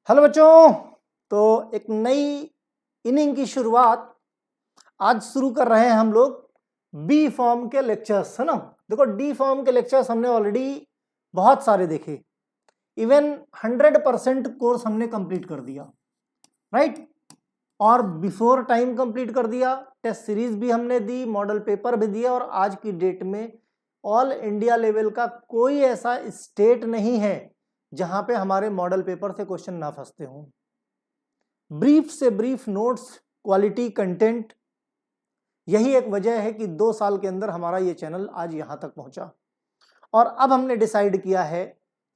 Hello बच्चों। तो एक नई इनिंग की शुरुआत आज शुरू कर रहे हैं हम लोग बी फॉर्म के लेक्चर्स, है ना। देखो, डी फॉर्म के लेक्चर्स हमने ऑलरेडी बहुत सारे देखे, इवन 100% कोर्स हमने कंप्लीट कर दिया, राइट। और बिफोर टाइम कंप्लीट कर दिया, टेस्ट सीरीज भी हमने दी, मॉडल पेपर भी दिया, और आज की डेट में ऑल इंडिया लेवल का कोई ऐसा स्टेट नहीं है जहां पे हमारे मॉडल पेपर से क्वेश्चन ना फंसते हों। ब्रीफ से ब्रीफ नोट्स, क्वालिटी कंटेंट, यही एक वजह है कि 2 साल के अंदर हमारा ये चैनल आज यहां तक पहुंचा। और अब हमने डिसाइड किया है,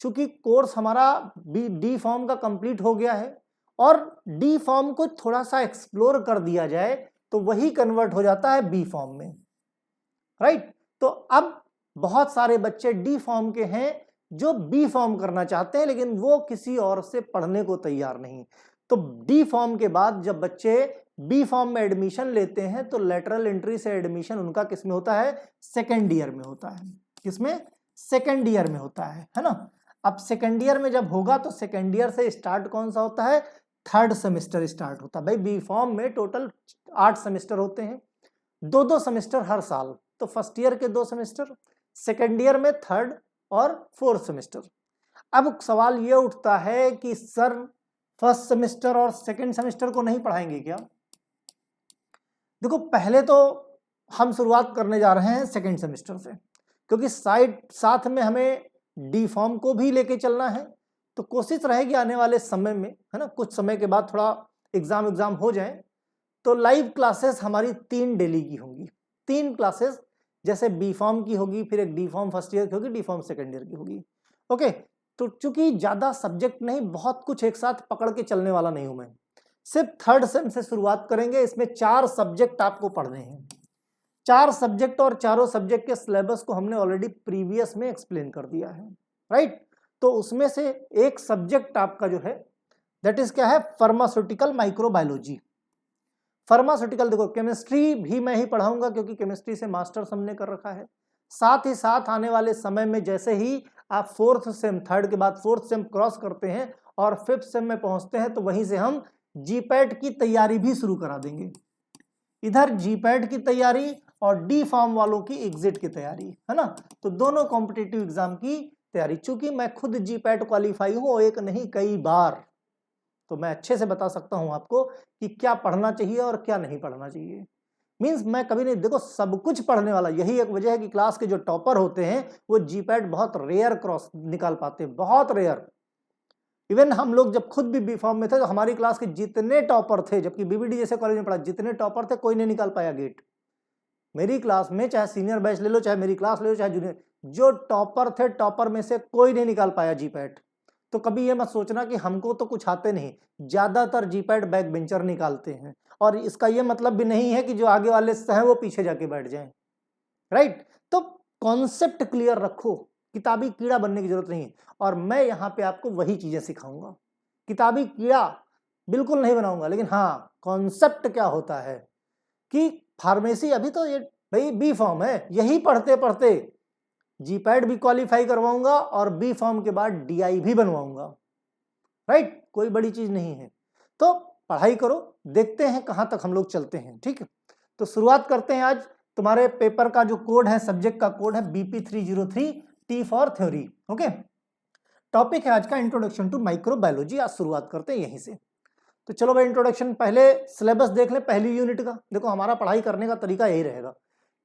चूंकि कोर्स हमारा डी फॉर्म का कंप्लीट हो गया है और डी फॉर्म को थोड़ा सा एक्सप्लोर कर दिया जाए तो वही कन्वर्ट हो जाता है बी फॉर्म में, राइट। तो अब बहुत सारे बच्चे डी फॉर्म के हैं जो बी फॉर्म करना चाहते हैं, लेकिन वो किसी और से पढ़ने को तैयार नहीं। तो डी फॉर्म के बाद जब बच्चे बी फॉर्म में एडमिशन लेते हैं तो लेटरल एंट्री से एडमिशन उनका किस में होता है? सेकेंड ईयर में होता है। किसमें? सेकेंड ईयर में होता है ना। अब सेकेंड ईयर में जब होगा तो सेकेंड ईयर से स्टार्ट कौन सा होता है? थर्ड सेमेस्टर स्टार्ट होता है। भाई बी फॉर्म में टोटल 8 सेमेस्टर होते हैं, 2-2 सेमेस्टर हर साल। तो फर्स्ट ईयर के 2 सेमेस्टर, सेकेंड ईयर में थर्ड और फोर्थ सेमेस्टर। अब सवाल ये उठता है कि सर फर्स्ट सेमेस्टर और सेकेंड सेमेस्टर को नहीं पढ़ाएंगे क्या? देखो, पहले तो हम शुरुआत करने जा रहे हैं सेकेंड सेमेस्टर से, क्योंकि साथ में हमें डी फॉर्म को भी लेके चलना है। तो कोशिश रहेगी आने वाले समय में, है ना, कुछ समय के बाद थोड़ा एग्जाम हो जाए तो लाइव क्लासेस हमारी 3 डेली की होंगी। 3 क्लासेस, जैसे बी फॉर्म की होगी, फिर एक डी फॉर्म फर्स्ट ईयर की होगी, डी फॉर्म सेकेंड ईयर की होगी। ओके, तो चूंकि ज्यादा सब्जेक्ट नहीं, बहुत कुछ एक साथ पकड़ के चलने वाला नहीं हूं मैं, सिर्फ थर्ड सेम से शुरुआत करेंगे। इसमें 4 सब्जेक्ट आपको पढ़ने हैं, 4 सब्जेक्ट, और चारों सब्जेक्ट के सिलेबस को हमने ऑलरेडी प्रीवियस में एक्सप्लेन कर दिया है, राइट। तो उसमें से एक सब्जेक्ट आपका जो है दैट इज क्या है? Pharmaceutical microbiology. फार्मास्यूटिकल, देखो केमिस्ट्री भी मैं ही पढ़ाऊंगा क्योंकि केमिस्ट्री से मास्टर्स हमने कर रखा है। साथ ही साथ आने वाले समय में जैसे ही आप फोर्थ सेम, थर्ड के बाद फोर्थ सेम क्रॉस करते हैं और फिफ्थ सेम में पहुंचते हैं तो वहीं से हम जीपैट की तैयारी भी शुरू करा देंगे। इधर जीपैट की तैयारी और डी फॉर्म वालों की एग्जिट की तैयारी, है ना। तो दोनों कॉम्पिटिटिव एग्जाम की तैयारी, चूंकि मैं खुद जीपैट क्वालिफाई हूं, एक नहीं कई बार, तो मैं अच्छे से बता सकता हूं आपको कि क्या पढ़ना चाहिए और क्या नहीं पढ़ना चाहिए। मींस मैं कभी नहीं, देखो सब कुछ पढ़ने वाला, यही एक वजह है कि क्लास के जो टॉपर होते हैं वो जीपैट बहुत रेयर क्रॉस निकाल पाते हैं, बहुत रेयर। इवन हम लोग जब खुद भी बी फॉर्म में थे तो हमारी क्लास के जितने टॉपर थे, जबकि बीबीडी जैसे कॉलेज में पढ़ा, जितने टॉपर थे कोई नहीं निकाल पाया गेट। मेरी क्लास में चाहे सीनियर बैच ले लो, चाहे मेरी क्लास ले लो, चाहे जूनियर, जो टॉपर थे टॉपर में से कोई नहीं निकाल पाया जीपैट। तो कभी ये मत सोचना कि हमको तो कुछ आते नहीं, ज्यादातर जीपैट बैक बेंचर निकालते हैं। और इसका ये मतलब भी नहीं है कि जो आगे वाले हैं वो पीछे जाके बैठ जाएं, राइट। तो कॉन्सेप्ट क्लियर रखो, किताबी कीड़ा बनने की जरूरत नहीं। और मैं यहाँ पे आपको वही चीजें सिखाऊंगा, किताबी कीड़ा बिल्कुल नहीं बनाऊंगा, लेकिन हाँ कॉन्सेप्ट क्या होता है कि फार्मेसी, अभी तो ये भाई बी फॉर्म है, यही पढ़ते पढ़ते जीपैट भी क्वालिफाई करवाऊंगा और बी फॉर्म के बाद डीआई भी बनवाऊंगा, राइट। कोई बड़ी चीज नहीं है। तो पढ़ाई करो, देखते हैं कहां तक हम लोग चलते हैं, ठीक है। तो शुरुआत करते हैं। आज तुम्हारे पेपर का जो कोड है, सब्जेक्ट का कोड है BP303, T for theory. Okay, topic है आज का इंट्रोडक्शन टू माइक्रोबायोलॉजी। आज शुरुआत करते हैं यहीं से। तो चलो भाई, इंट्रोडक्शन, पहले सिलेबस देख लें पहली यूनिट का। देखो हमारा पढ़ाई करने का तरीका यही रहेगा,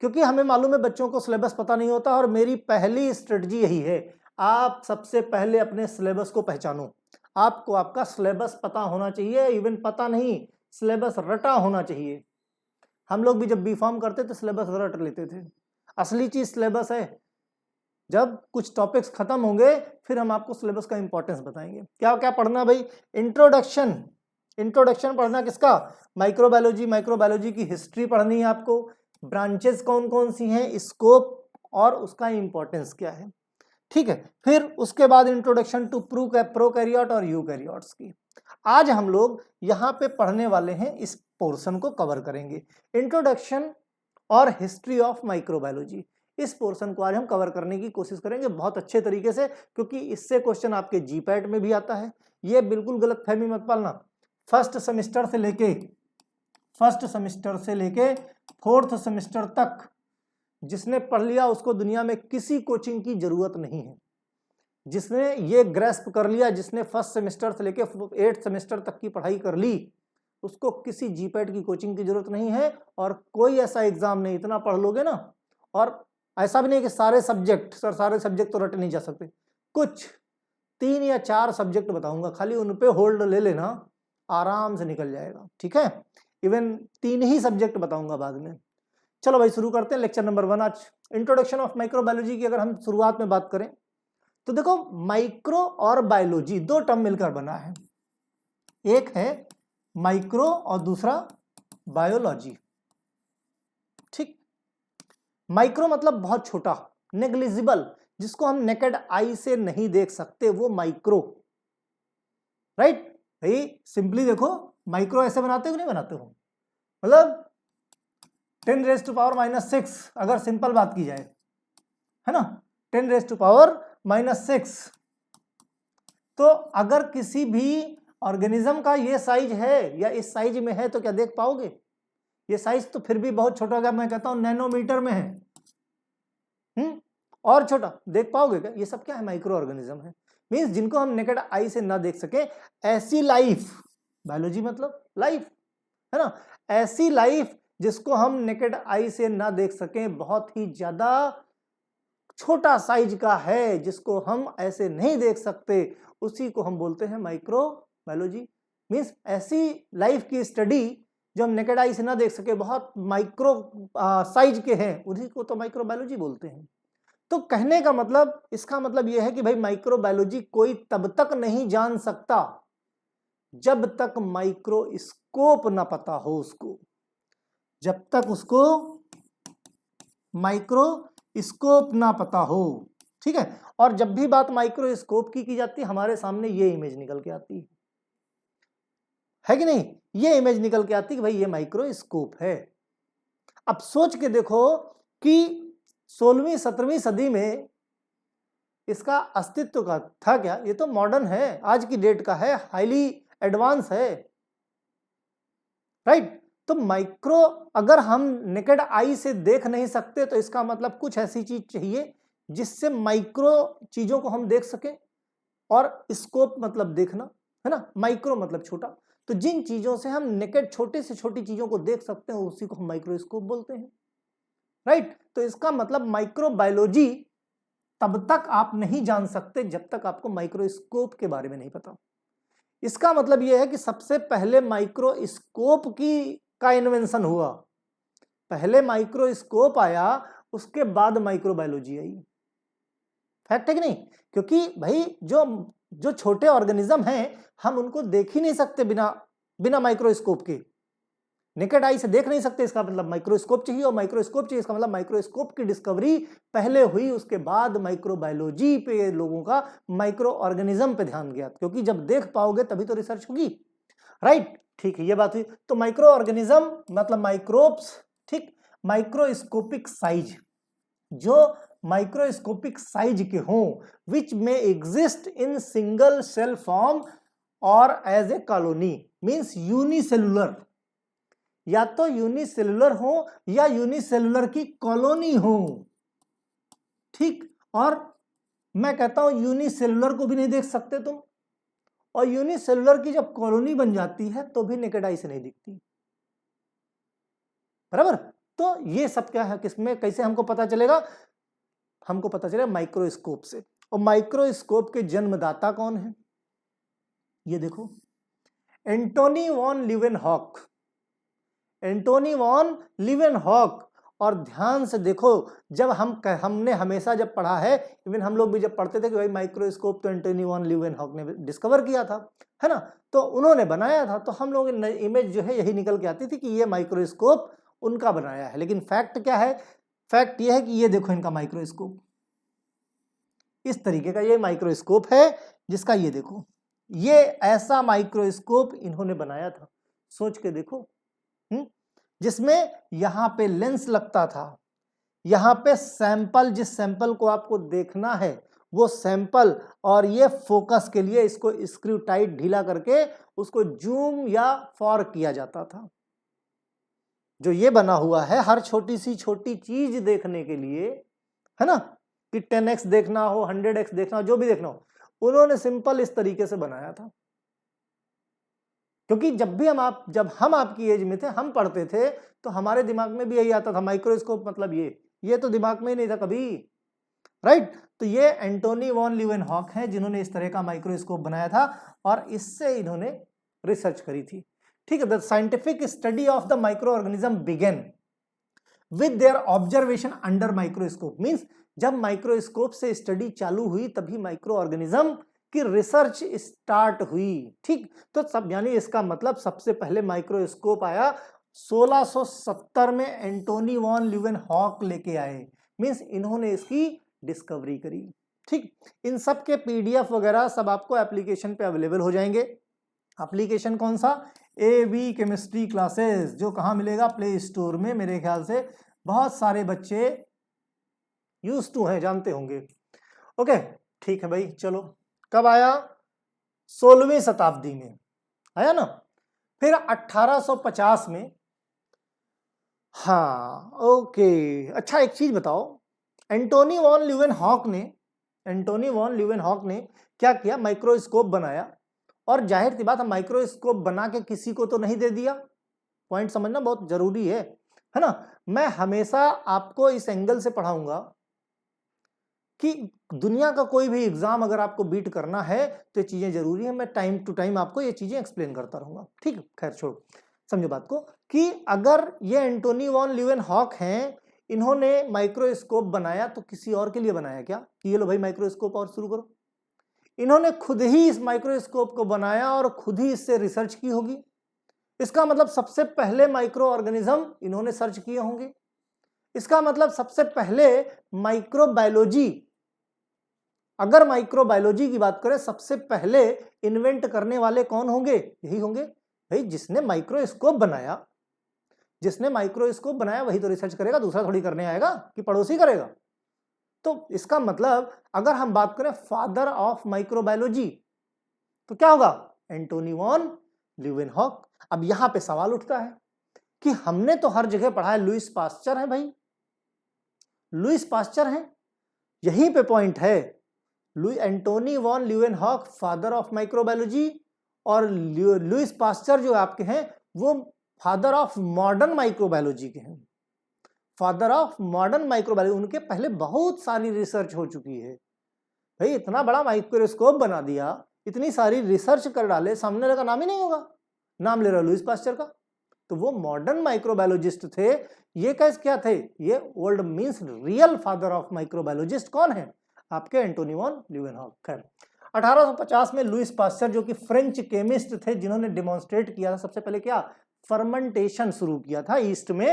क्योंकि हमें मालूम है बच्चों को सिलेबस पता नहीं होता, और मेरी पहली स्ट्रेटजी यही है, आप सबसे पहले अपने सिलेबस को पहचानो। आपको आपका सिलेबस पता होना चाहिए, इवन पता नहीं, सिलेबस रटा होना चाहिए। हम लोग भी जब बी फॉर्म करते थे सिलेबस रट लेते थे। असली चीज सिलेबस है। जब कुछ टॉपिक्स खत्म होंगे फिर हम आपको सिलेबस का इंपॉर्टेंस बताएंगे। क्या क्या पढ़ना भाई? इंट्रोडक्शन, इंट्रोडक्शन पढ़ना किसका? माइक्रोबायोलॉजी। माइक्रोबायोलॉजी की हिस्ट्री पढ़नी है आपको, ब्रांचेस कौन कौन सी हैं, स्कोप और उसका इंपॉर्टेंस क्या है, ठीक है। फिर उसके बाद इंट्रोडक्शन टू प्रोकैरियोट और यूकैरियोट्स की। आज हम लोग यहाँ पे पढ़ने वाले हैं, इस पोर्शन को कवर करेंगे, इंट्रोडक्शन और हिस्ट्री ऑफ माइक्रोबायोलॉजी। इस पोर्शन को आज हम कवर करने की कोशिश करेंगे बहुत अच्छे तरीके से, क्योंकि इससे क्वेश्चन आपके जीपैट में भी आता है। ये बिल्कुल गलत फहमी मत पालना। फर्स्ट सेमेस्टर से लेके फोर्थ सेमेस्टर तक जिसने पढ़ लिया उसको दुनिया में किसी कोचिंग की जरूरत नहीं है। जिसने ये ग्रेस्प कर लिया, जिसने फर्स्ट सेमेस्टर से लेके 8th सेमेस्टर तक की पढ़ाई कर ली, उसको किसी जीपैट की कोचिंग की जरूरत नहीं है। और कोई ऐसा एग्जाम नहीं, इतना पढ़ लोगे ना, और ऐसा भी नहीं कि सारे सब्जेक्ट तो रटे नहीं जा सकते। कुछ 3 या 4 सब्जेक्ट बताऊंगा, खाली उन पे होल्ड ले लेना, आराम से निकल जाएगा। ठीक है, इवन 3 ही सब्जेक्ट बताऊंगा बाद में। चलो भाई शुरू करते हैं लेक्चर नंबर 1। आज इंट्रोडक्शन ऑफ माइक्रोबायोलॉजी की अगर हम शुरुआत में बात करें तो देखो, माइक्रो और बायोलॉजी 2 टर्म मिलकर बना है। एक है माइक्रो और दूसरा बायोलॉजी। ठीक, माइक्रो मतलब बहुत छोटा, नेग्लिजिबल, जिसको हम नेकेड आई से नहीं देख सकते, वो माइक्रो। राइट भाई, सिंपली देखो, माइक्रो ऐसे बनाते हो कि नहीं बनाते हो, मतलब 10⁻⁻6 अगर सिंपल बात की जाए, है ना, 10⁻⁻6। तो अगर किसी भी ऑर्गेनिज्म का ये साइज है या इस साइज में है तो क्या देख पाओगे? ये साइज तो फिर भी बहुत छोटा होगा, मैं कहता हूं नैनोमीटर में है। और छोटा देख पाओगे क्या? ये सब क्या है? माइक्रो ऑर्गेनिज्म है। मींस जिनको हम नेकेड आई से ना देख सके, ऐसी लाइफ, बायोलॉजी मतलब लाइफ, है ना, ऐसी लाइफ जिसको हम नेकेड आई से ना देख सकें, बहुत ही ज्यादा छोटा साइज का है, जिसको हम ऐसे नहीं देख सकते, उसी को हम बोलते हैं माइक्रो बायोलॉजी। मींस ऐसी लाइफ की स्टडी जो हम नेकेड आई से ना देख सके, बहुत माइक्रो साइज के हैं, उसी को तो माइक्रो बायोलॉजी बोलते हैं। तो कहने का मतलब, इसका मतलब यह है कि भाई माइक्रो बायोलॉजी कोई तब तक नहीं जान सकता जब तक माइक्रोस्कोप ना पता हो उसको, जब तक उसको माइक्रोस्कोप ना पता हो। ठीक है, और जब भी बात माइक्रोस्कोप की जाती है, हमारे सामने ये इमेज निकल के आती है कि नहीं? ये इमेज निकल के आती है कि भाई ये माइक्रोस्कोप है। अब सोच के देखो कि 16वीं 17वीं सदी में इसका अस्तित्व का था क्या? ये तो मॉडर्न है, आज की डेट का है, हाईली एडवांस है। राइट, तो माइक्रो अगर हम नेकेड आई से देख नहीं सकते, तो इसका मतलब कुछ ऐसी चीज चाहिए जिससे माइक्रो चीजों को हम देख सकें। और स्कोप मतलब देखना, है ना, माइक्रो मतलब छोटा। तो जिन चीजों से हम नेकेड छोटे से छोटी चीजों को देख सकते हैं, उसी को हम माइक्रोस्कोप बोलते हैं। राइट, तो इसका मतलब माइक्रोबायोलॉजी तब तक आप नहीं जान सकते जब तक आपको माइक्रोस्कोप के बारे में नहीं पता। इसका मतलब यह है कि सबसे पहले माइक्रोस्कोप का इन्वेंशन हुआ, पहले माइक्रोस्कोप आया, उसके बाद माइक्रोबायोलॉजी आई। फैक्ट है कि नहीं? क्योंकि भाई जो छोटे ऑर्गेनिज्म हैं, हम उनको देख ही नहीं सकते बिना माइक्रोस्कोप के, नेकेड आई से देख नहीं सकते। इसका मतलब माइक्रोस्कोप चाहिए, और माइक्रोस्कोप चाहिए, इसका मतलब माइक्रोस्कोप की डिस्कवरी पहले हुई, उसके बाद माइक्रोबायोलॉजी पे लोगों का, माइक्रो ऑर्गेनिज्म पे ध्यान गया, क्योंकि जब देख पाओगे तभी तो रिसर्च होगी। राइट, ठीक है, ये बात हुई। तो माइक्रो ऑर्गेनिज्म मतलब माइक्रोब्स। ठीक, माइक्रोस्कोपिक साइज, जो माइक्रोस्कोपिक साइज के हों, विच में exist in single cell form और as a colony, means unicellular, या तो यूनिसेलुलर हो या यूनिसेलुलर की कॉलोनी हो। ठीक, और मैं कहता हूं यूनिसेलुलर को भी नहीं देख सकते तुम, और यूनिसेलुलर की जब कॉलोनी बन जाती है तो भी नेकेड आई से नहीं दिखती। बराबर, तो ये सब क्या है, किसमें, कैसे हमको पता चलेगा? हमको पता चलेगा माइक्रोस्कोप से। और माइक्रोस्कोप के जन्मदाता कौन है? ये देखो, Antony van Leeuwenhoek, Antony van Leeuwenhoek. और ध्यान से देखो, जब हमने हमेशा जब पढ़ा है, इवन हम लोग भी जब पढ़ते थे कि भाई माइक्रोस्कोप तो एंटोनी वॉन लीवेनहॉक ने डिस्कवर किया था, है ना, तो उन्होंने बनाया था, तो हम लोग इमेज जो है यही निकल के आती थी कि ये माइक्रोस्कोप उनका बनाया है। लेकिन फैक्ट क्या है? फैक्ट ये है कि ये देखो इनका माइक्रोस्कोप, इस तरीके का ये माइक्रोस्कोप है, जिसका ये देखो, ये ऐसा माइक्रोस्कोप इन्होंने बनाया था। सोच के देखो, जिसमें यहां पे लेंस लगता था, यहाँ पे सैंपल, जिस सैंपल को आपको देखना है वो सैंपल, और ये फोकस के लिए इसको स्क्रू टाइट ढीला करके उसको जूम या फॉर किया जाता था। जो ये बना हुआ है हर छोटी सी छोटी चीज देखने के लिए, है ना, कि 10x देखना हो, 100x देखना हो, जो भी देखना हो, उन्होंने सिंपल इस तरीके से बनाया था। क्योंकि जब हम आपकी एज में थे, हम पढ़ते थे, तो हमारे दिमाग में भी यही आता था, माइक्रोस्कोप मतलब ये तो दिमाग में ही नहीं था कभी, राइट। तो ये एंटोनी वॉन लीवेनहॉक हैं जिन्होंने इस तरह का माइक्रोस्कोप बनाया था और इससे इन्होंने रिसर्च करी थी। ठीक है, the scientific study of the micro organism begin with their observation under microscope. Means जब माइक्रोस्कोप से स्टडी चालू हुई तभी माइक्रो ऑर्गेनिज्म की रिसर्च स्टार्ट हुई। ठीक, तो सब यानी इसका मतलब सबसे पहले माइक्रोस्कोप आया 1670 में, एंटोनी वॉन लीवेनहॉक लेके आए। मींस इन्होंने इसकी डिस्कवरी करी। ठीक, इन सब के पीडीएफ वगैरह सब आपको एप्लीकेशन पे अवेलेबल हो जाएंगे। एप्लीकेशन कौन सा? AB केमिस्ट्री क्लासेस, जो कहाँ मिलेगा? प्ले स्टोर में। मेरे ख्याल से बहुत सारे बच्चे यूज टू हैं, जानते होंगे। ओके, ठीक है भाई, चलो। कब आया? 16वीं शताब्दी में आया ना। फिर 1850 में, हाँ ओके। अच्छा, एक चीज बताओ, एंटोनी वॉन लीवेनहॉक ने क्या किया? माइक्रोस्कोप बनाया, और जाहिर सी बात है माइक्रोस्कोप बना के किसी को तो नहीं दे दिया। पॉइंट समझना बहुत जरूरी है ना। मैं हमेशा आपको इस एंगल से पढ़ाऊंगा कि दुनिया का कोई भी एग्जाम अगर आपको बीट करना है तो ये चीजें जरूरी है। मैं टाइम टू टाइम आपको ये चीजें एक्सप्लेन करता रहूंगा। ठीक, खैर छोड़ो, समझो बात को, कि अगर ये एंटोनी वॉन लीवेनहॉक हैं, इन्होंने माइक्रोस्कोप बनाया तो किसी और के लिए बनाया क्या? कि ये लो भाई माइक्रोस्कोप और शुरू करो। इन्होंने खुद ही इस माइक्रोस्कोप को बनाया और खुद ही इससे रिसर्च की होगी। इसका मतलब सबसे पहले माइक्रो ऑर्गेनिज्म इन्होंने सर्च किए होंगे। इसका मतलब सबसे पहले माइक्रोबायोलॉजी, अगर माइक्रोबायोलॉजी की बात करें, सबसे पहले इन्वेंट करने वाले कौन होंगे? यही होंगे भाई, जिसने माइक्रोस्कोप बनाया। जिसने माइक्रोस्कोप बनाया वही तो रिसर्च करेगा, दूसरा थोड़ी करने आएगा कि पड़ोसी करेगा। तो इसका मतलब अगर हम बात करें फादर ऑफ माइक्रोबायोलॉजी तो क्या होगा? Antony van Leeuwenhoek. अब यहां पे सवाल उठता है कि हमने तो हर जगह पढ़ा है लुईस पास्चर है भाई, लुईस पास्चर है, यहीं पे पॉइंट है। Antony van Leeuwenhoek father of microbiology, और लुईस पास्चर जो आपके हैं वो फादर ऑफ मॉडर्न माइक्रोबायोलॉजी के हैं। फादर ऑफ मॉडर्न माइक्रोबायोलॉजी, उनके पहले बहुत सारी रिसर्च हो चुकी है भाई। इतना बड़ा माइक्रोस्कोप बना दिया, इतनी सारी रिसर्च कर डाले, सामने वाले का नाम ही नहीं होगा। नाम ले रहा लुईस पास्चर का, तो वो मॉडर्न माइक्रोबायोलॉजिस्ट थे। ये कैसे क्या थे? ये old means real father of microbiologist कौन है? आपके एंटोनी वॉन लीवेनहॉक। खैर, 1850 में लुईस पास्चर, जो कि फ्रेंच केमिस्ट थे, जिन्होंने डिमॉन्स्ट्रेट किया था सबसे पहले क्या? फर्मेंटेशन शुरू किया था ईस्ट में,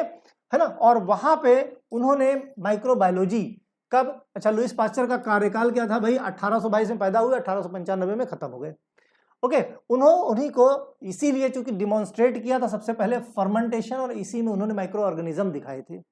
है ना। और वहां पे उन्होंने माइक्रोबायोलॉजी कब? अच्छा, लुईस पास्चर का कार्यकाल क्या था भाई? 1822 में पैदा हुए, 1895 में खत्म हो गए। ओके, उन्हीं को इसीलिए चूंकि डिमॉन्स्ट्रेट किया था सबसे पहले फर्मेंटेशन, और इसी में उन्होंने माइक्रो ऑर्गेनिज्म दिखाए थे।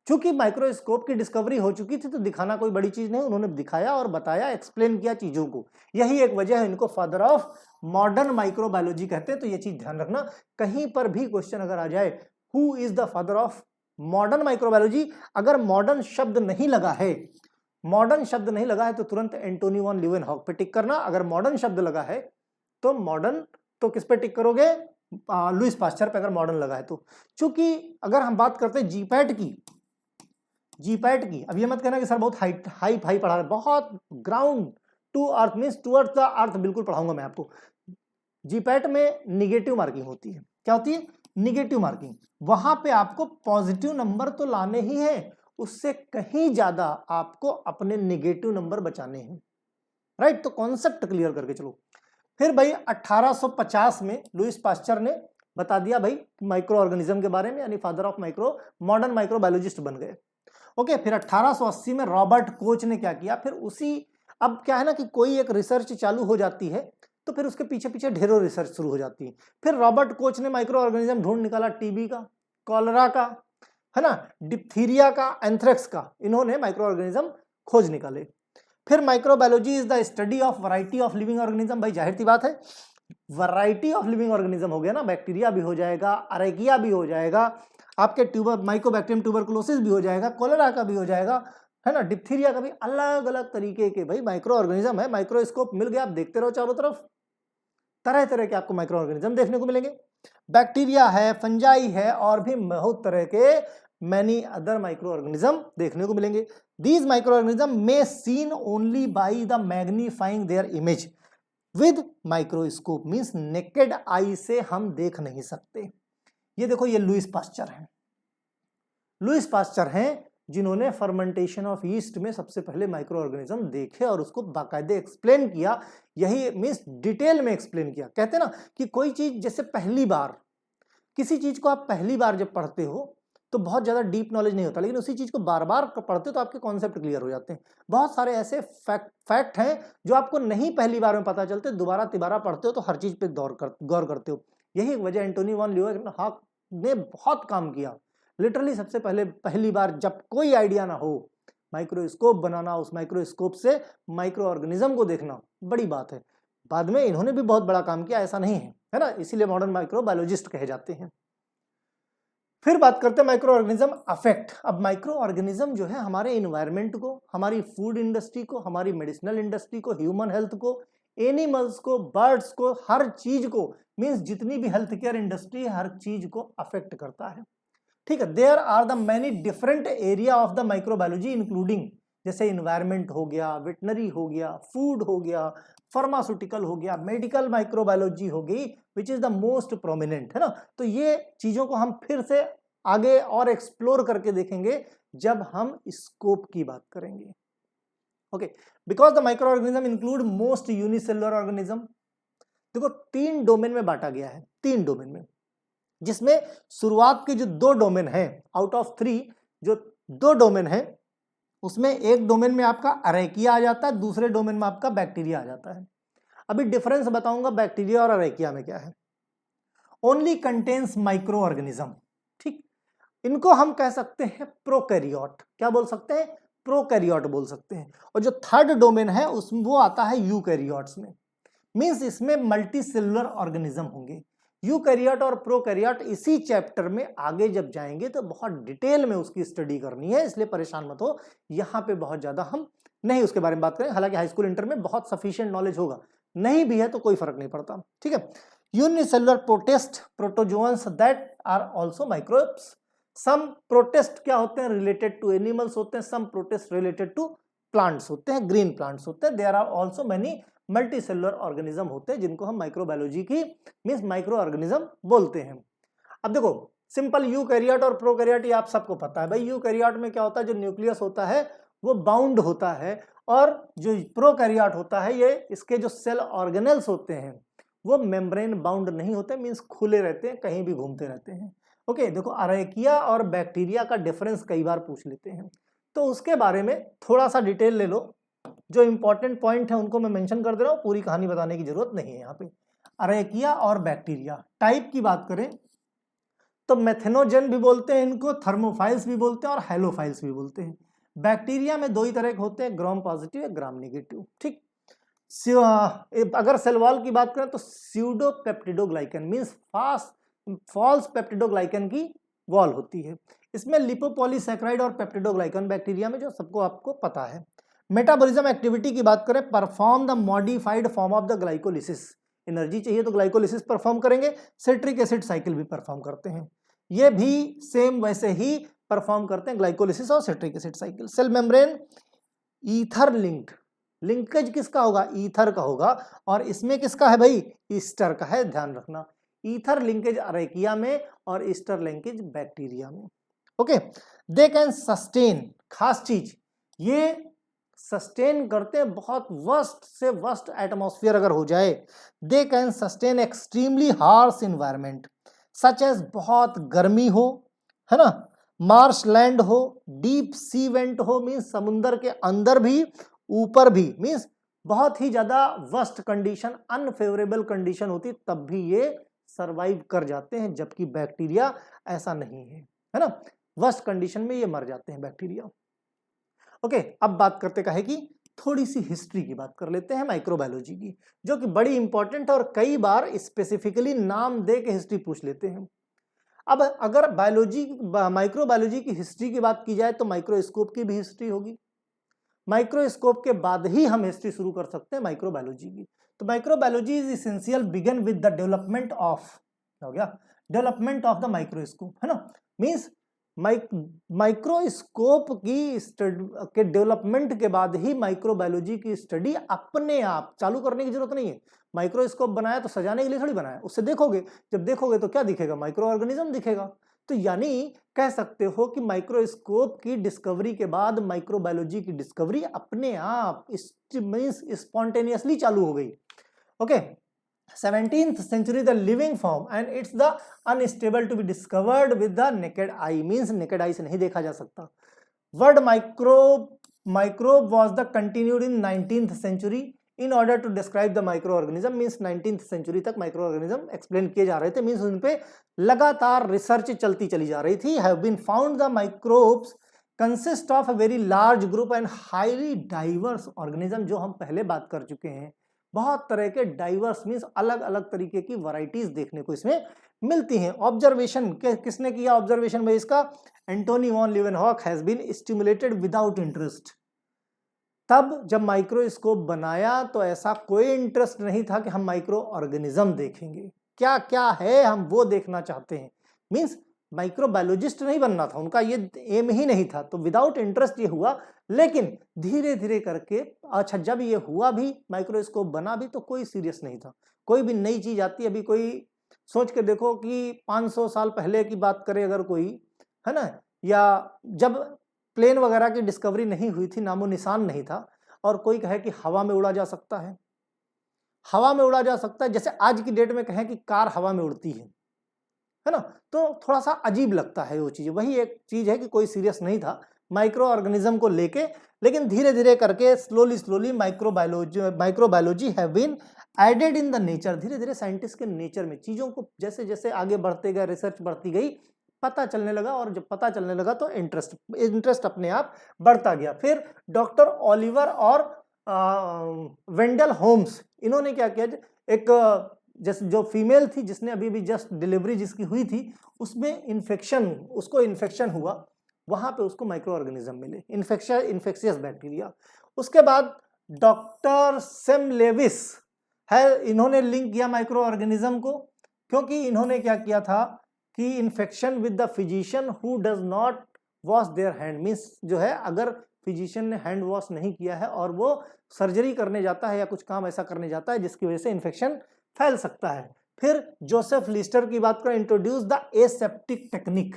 चूंकि माइक्रोस्कोप की डिस्कवरी हो चुकी थी तो दिखाना कोई बड़ी चीज नहीं, उन्होंने दिखाया और बताया, एक्सप्लेन किया चीजों को। यही एक वजह है इनको फादर ऑफ मॉडर्न माइक्रोबायोलॉजी कहते हैं। तो ये चीज ध्यान रखना, कहीं पर भी क्वेश्चन अगर आ जाए who is the father of modern microbiology, अगर मॉडर्न शब्द नहीं लगा है, मॉडर्न शब्द नहीं लगा है तो तुरंत एंटोनी वॉन लीवेनहॉक पे टिक करना। अगर मॉडर्न शब्द लगा है तो मॉडर्न, तो किस पे टिक करोगे? लुईस पास्चर पे, अगर मॉडर्न लगा है तो। चूंकि अगर हम बात करते हैं जीपैट की, अब ये मत कहना कि सर बहुत हाई पढ़ा रहे, बहुत ground to earth means towards the earth बिल्कुल पढ़ाऊंगा मैं आपको। जीपैट में निगेटिव मार्किंग होती है। क्या होती है? Negative marking. वहां पे आपको पॉजिटिव नंबर तो लाने ही है, उससे कहीं ज्यादा आपको अपने निगेटिव नंबर बचाने हैं, राइट। तो कॉन्सेप्ट क्लियर करके चलो। फिर भाई 1850 में लुईस पास्चर ने बता दिया भाई माइक्रो ऑर्गेनिज्म के बारे में, यानी फादर ऑफ मॉडर्न माइक्रोबायोलॉजिस्ट बन गए। ओके, फिर 1880 में रॉबर्ट कोच ने क्या किया? फिर उसी, अब क्या है ना कि कोई एक रिसर्च चालू हो जाती है तो फिर उसके पीछे पीछे ढेरों रिसर्च शुरू हो जाती है। फिर रॉबर्ट कोच ने माइक्रो ऑर्गेनिज्म ढूंढ निकाला, टीबी का, कॉलरा का, है ना, डिप्थीरिया का, एंथ्रेक्स का, इन्होंने माइक्रो ऑर्गेनिज्म खोज निकाले। फिर microbiology is the study of variety of living organism. भाई जाहिर सी बात है, वैरायटी ऑफ लिविंग ऑर्गेनिज्म हो गया ना, बैक्टीरिया भी हो जाएगा, अरेकिया भी हो जाएगा, आपके माइकोबैक्टीरियम ट्यूबरकुलोसिस भी हो जाएगा, कोलेरा का भी हो जाएगा, है ना, डिप्थीरिया का भी, अलग अलग तरीके के भाई माइक्रो ऑर्गेनिज्म है। माइक्रोस्कोप मिल गया, आप देखते रहो चारों तरफ, तरह तरह के आपको माइक्रो ऑर्गेनिज्म देखने को मिलेंगे। बैक्टीरिया है, फंजाई है, और भी बहुत तरह के मैनी अदर माइक्रो ऑर्गेनिज्म देखने को मिलेंगे। These micro organism may seen only by the magnifying there image with microscope, means naked eye से हम देख नहीं सकते। ये देखो, ये लुईस पास्चर हैं, लुईस पास्चर हैं जिन्होंने फर्मेंटेशन ऑफ ईस्ट में सबसे पहले माइक्रो ऑर्गेनिज्म देखे और उसको बाकायदे एक्सप्लेन किया। यही मींस डिटेल में एक्सप्लेन किया। कहते हैं ना कि कोई चीज जैसे पहली बार, किसी चीज को आप पहली बार जब पढ़ते हो तो बहुत ज्यादा डीप नॉलेज नहीं होता, लेकिन उसी चीज को बार बार पढ़ते हो तो आपके कॉन्सेप्ट क्लियर हो जाते हैं। बहुत सारे ऐसे फैक्ट हैं जो आपको नहीं पहली बार में पता चलते, दोबारा तिबारा पढ़ते हो तो हर चीज पे गौर करते हो। यही वजह एंटोनी वॉन ल्यूवेनहॉक ने बहुत काम किया। लिटरली सबसे पहले पहली बार जब कोई आइडिया ना हो, माइक्रोस्कोप बनाना, उस माइक्रोस्कोप से माइक्रो ऑर्गेनिज्म को देखना बड़ी बात है। बाद में इन्होंने भी बहुत बड़ा काम किया, ऐसा नहीं है ना, इसीलिए मॉडर्न माइक्रोबायोलॉजिस्ट कहे जाते हैं। फिर बात करते हैं माइक्रो ऑर्गेनिज्म अफेक्ट। अब माइक्रो ऑर्गेनिज्म जो है हमारे इन्वायरमेंट को, हमारी फूड इंडस्ट्री को, हमारी मेडिसिनल इंडस्ट्री को, ह्यूमन हेल्थ को, एनिमल्स को, बर्ड्स को, हर चीज को, मींस जितनी भी हेल्थ केयर इंडस्ट्री है हर चीज को अफेक्ट करता है। ठीक है, there are the many different area of the microbiology including, जैसे इन्वायरमेंट हो गया, वेटनरी हो गया, फूड हो गया, फार्मास्यूटिकल हो गया, मेडिकल माइक्रोबायोलॉजी हो गई, which is the most prominent, है ना। तो ये चीजों को हम फिर से आगे और एक्सप्लोर करके देखेंगे जब हम स्कोप की बात करेंगे। Okay, because the micro organism include most unicellular organism. देखो 3 डोमेन में बांटा गया है, 3 डोमेन में, जिसमें शुरुआत के जो 2 डोमेन हैं आउट ऑफ 3, जो 2 डोमेन है उसमें एक डोमेन में आपका अरेकिया आ जाता है, दूसरे डोमेन में आपका बैक्टीरिया आ जाता है। अभी डिफरेंस बताऊंगा बैक्टीरिया और अरेकिया में क्या है। ओनली कंटेन्स माइक्रो ऑर्गेनिज्म, ठीक, इनको हम कह सकते हैं प्रोकैरियोट। क्या बोल सकते हैं? प्रोकैरियोट बोल सकते हैं। और जो थर्ड डोमेन है उसमें वो आता है यूकैरियोट्स में, मींस इसमें मल्टी सेलुलर ऑर्गेनिज्म होंगे। यूकैरियोट और प्रोकैरियोट इसी चैप्टर में आगे जब जाएंगे तो बहुत डिटेल में उसकी स्टडी करनी है, इसलिए परेशान मत हो, यहाँ पे बहुत ज्यादा हम नहीं उसके बारे में बात करें। हालांकि हाई स्कूल इंटर में बहुत सफिशिएंट नॉलेज होगा, नहीं भी है तो कोई फर्क नहीं पड़ता। ठीक है, unicellular protist, protozoans that are also microbes. Some protist क्या होते हैं? रिलेटेड टू एनिमल्स होते हैं, some protist related to plants होते हैं, ग्रीन प्लांट्स होते हैं। There are also many multi cellular organism होते हैं जिनको हम माइक्रोबायोलॉजी की मींस माइक्रो ऑर्गेनिज्म बोलते हैं। अब देखो सिंपल यूकैरियोट और प्रोकैरियोट ये आप सबको पता है भाई। यूकैरियोट में क्या होता है, जो न्यूक्लियस होता है वो बाउंड होता है, और जो प्रोकैरियोट होता है ये इसके जो सेल ऑर्गेनेल्स होते हैं वो मेम्ब्रेन बाउंड नहीं होते, मींस खुले रहते हैं, कहीं भी घूमते रहते हैं। ओके, देखो अरेकिया और बैक्टीरिया का डिफरेंस कई बार पूछ लेते हैं, तो उसके बारे में थोड़ा सा डिटेल ले लो। जो इंपॉर्टेंट पॉइंट है उनको मैं मेंशन कर दे रहा हूं, पूरी कहानी बताने की जरूरत नहीं है यहाँ पे। अरेकिया और बैक्टीरिया टाइप की बात करें तो मेथेनोजेन भी बोलते हैं इनको, थर्मोफाइल्स भी बोलते हैं और हेलोफाइल्स भी बोलते हैं। बैक्टीरिया में 2 ही तरह के होते हैं, ग्राम पॉजिटिव या ग्राम नेगेटिव। ठीक, अगर सेल वॉल की बात करें तो pseudo peptidoglycan means false peptidoglycan की वॉल होती है। इसमें लिपोपॉलीसैकेराइड और पेप्टिडोग्लाइकन बैक्टीरिया में, जो सबको आपको पता है। मेटाबॉलिज्म एक्टिविटी की बात करें, perform the modified form of the glycolysis. Energy चाहिए तो ग्लाइकोलिसिस परफॉर्म करेंगे, सिट्रिक एसिड साइकिल भी परफॉर्म करते हैं, ये भी सेम वैसे ही परफॉर्म करते हैं ग्लाइकोलिसिस और citric acid cycle. Cell membrane ether linked, linkage किसका होगा? ईथर का होगा, और इसमें किसका है भाई? ईस्टर का है, ध्यान रखना। ईथर लिंकेज अरेकिया में और ईस्टर लिंकेज बैक्टीरिया में। ओके, दे कैन सस्टेन, खास चीज ये सस्टेन करते हैं बहुत वर्स्ट से वर्स्ट एटमॉस्फेयर अगर हो जाए। They can sustain extremely harsh environment such as, बहुत गर्मी हो, है ना, मार्श लैंड हो, डीप सी वेंट हो, मीन्स समुंदर के अंदर भी ऊपर भी, मीन्स बहुत ही ज्यादा वर्स्ट कंडीशन, अनफेवरेबल कंडीशन होती, तब भी ये सरवाइव कर जाते हैं, जबकि बैक्टीरिया ऐसा नहीं है, है ना। वर्स्ट कंडीशन में ये मर जाते हैं बैक्टीरिया। ओके, अब बात करते क्या है कि थोड़ी सी हिस्ट्री की बात कर लेते हैं माइक्रोबायोलॉजी की, जो कि बड़ी इंपॉर्टेंट और कई बार स्पेसिफिकली नाम दे के हिस्ट्री पूछ लेते हैं। अब अगर माइक्रोबायोलॉजी की हिस्ट्री की बात की जाए तो माइक्रोस्कोप की भी हिस्ट्री होगी। माइक्रोस्कोप के बाद ही हम हिस्ट्री शुरू कर सकते हैं माइक्रोबायोलॉजी की। तो microbiology is essential begin with the development of, क्या हो गया, डेवलपमेंट ऑफ द माइक्रोस्कोप, है ना। मींस माइक्रोस्कोप के डेवलपमेंट के बाद ही माइक्रोबायोलॉजी की स्टडी अपने आप चालू करने की जरूरत नहीं है। माइक्रोस्कोप बनाया तो सजाने के लिए थोड़ी बनाया, उससे देखोगे, जब देखोगे तो क्या दिखेगा, माइक्रो ऑर्गेनिज्म दिखेगा। तो यानी कह सकते हो कि माइक्रोस्कोप की डिस्कवरी के बाद माइक्रोबायोलॉजी की डिस्कवरी अपने आप स्पॉन्टेनियसली चालू हो गई। Okay, 17th century the living form and it's the unstable to be discovered with the naked eye, means naked eye से नहीं देखा जा सकता। word microbe was the continued in 19th century in order to describe the microorganism, means 19th century तक microorganism explain किए जा रहे थे, means उन पे लगातार रिसर्च चलती चली जा रही थी। have been found the microbes consist of a very large group and highly diverse organism, जो हम पहले बात कर चुके हैं। बहुत तरह के डाइवर्स मींस अलग अलग तरीके की वैरायटीज देखने को इसमें मिलती हैं। ऑब्जर्वेशन किसने किया, ऑब्जर्वेशन भाई इसका Antonie van Leeuwenhoek has been stimulated without interest. तब जब माइक्रोस्कोप बनाया तो ऐसा कोई इंटरेस्ट नहीं था कि हम माइक्रो ऑर्गेनिज्म देखेंगे, क्या क्या है हम वो देखना चाहते हैं। मींस माइक्रोबायोलॉजिस्ट नहीं बनना था, उनका ये एम ही नहीं था, तो विदाउट इंटरेस्ट ये हुआ। लेकिन धीरे धीरे करके अच्छा जब ये हुआ भी, माइक्रोस्कोप बना भी, तो कोई सीरियस नहीं था। कोई भी नई चीज आती है, अभी कोई सोच के देखो कि 500 साल पहले की बात करे अगर कोई, है ना, या जब प्लेन वगैरह की डिस्कवरी नहीं हुई थी, नामो निशान नहीं था, और कोई कहे कि हवा में उड़ा जा सकता है, हवा में उड़ा जा सकता है, जैसे आज की डेट में कहें कि कार हवा में उड़ती है ना, तो थोड़ा सा अजीब लगता है वो चीज। वही एक चीज है कि कोई सीरियस नहीं था माइक्रो ऑर्गेनिज्म को लेके, लेकिन धीरे धीरे करके slowly microbiology have been added in the nature. धीरे धीरे साइंटिस्ट के नेचर में चीजों को जैसे जैसे आगे बढ़ते गए, रिसर्च बढ़ती गई, पता चलने लगा, और जब पता चलने लगा तो इंटरेस्ट अपने आप बढ़ता गया। फिर डॉक्टर ओलिवर और वेंडल होम्स, इन्होंने क्या किया, एक जैसे जो फीमेल थी जिसने अभी भी जस्ट डिलीवरी जिसकी हुई थी, उसमें उसको इन्फेक्शन हुआ, वहां पे उसको माइक्रो ऑर्गेनिज्म मिले, इन्फेक्शियस बैक्टीरिया। उसके बाद डॉक्टर सेम लेविस है, इन्होंने लिंक किया माइक्रो ऑर्गेनिज्म को, क्योंकि इन्होंने क्या किया था कि infection with the physician who does not wash their hand, means जो है अगर फिजिशियन ने हैंड वॉश नहीं किया है और वो सर्जरी करने जाता है या कुछ काम ऐसा करने जाता है जिसकी वजह से इन्फेक्शन फैल सकता है। फिर जोसेफ लिस्टर की बात करें, introduce the aseptic technique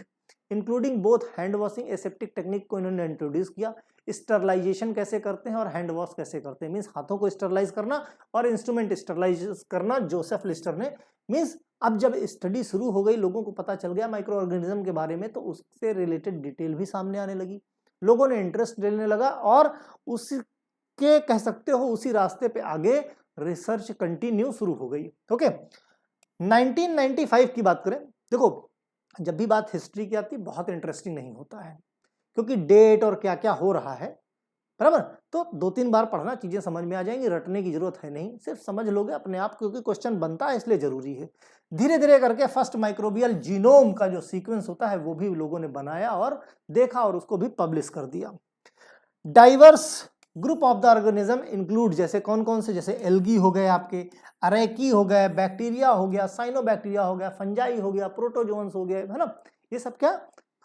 including both hand washing. Aseptic technique को इन्होंने इंट्रोड्यूस किया। स्टरलाइजेशन कैसे करते हैं और हैंड वॉश कैसे करते हैं, मींस हाथों को स्टरलाइज करना और इंस्ट्रूमेंट स्टरलाइज करना, जोसेफ लिस्टर ने। मींस अब जब स्टडी शुरू हो गई, लोगों को पता चल गया माइक्रो ऑर्गेनिज्म के बारे में, तो उससे रिलेटेड डिटेल भी सामने आने लगी, लोगों ने इंटरेस्ट लेने लगा, और उसके कह सकते हो उसी रास्ते पे आगे रिसर्च कंटिन्यू शुरू हो गई। ओके, 1995 की बात करें, देखो जब भी बात हिस्ट्री की आती बहुत इंटरेस्टिंग नहीं होता है, क्योंकि डेट और क्या क्या हो रहा है, बराबर, तो 2-3 बार पढ़ना, चीजें समझ में आ जाएंगी, रटने की जरूरत है नहीं, सिर्फ समझ लोगे अपने आप, क्योंकि क्वेश्चन बनता है इसलिए जरूरी है। धीरे धीरे करके फर्स्ट माइक्रोबियल जीनोम का जो सीक्वेंस होता है वो भी लोगों ने बनाया और देखा, और उसको भी पब्लिश कर दिया। Diverse group of the organism include, जैसे कौन कौन से, जैसे एल्गी हो गए, आपके अरेकी हो गए, बैक्टीरिया हो गया, साइनोबैक्टीरिया हो गया, फंजाई हो गया, प्रोटोजोन्स हो गए, है ना, ये सब क्या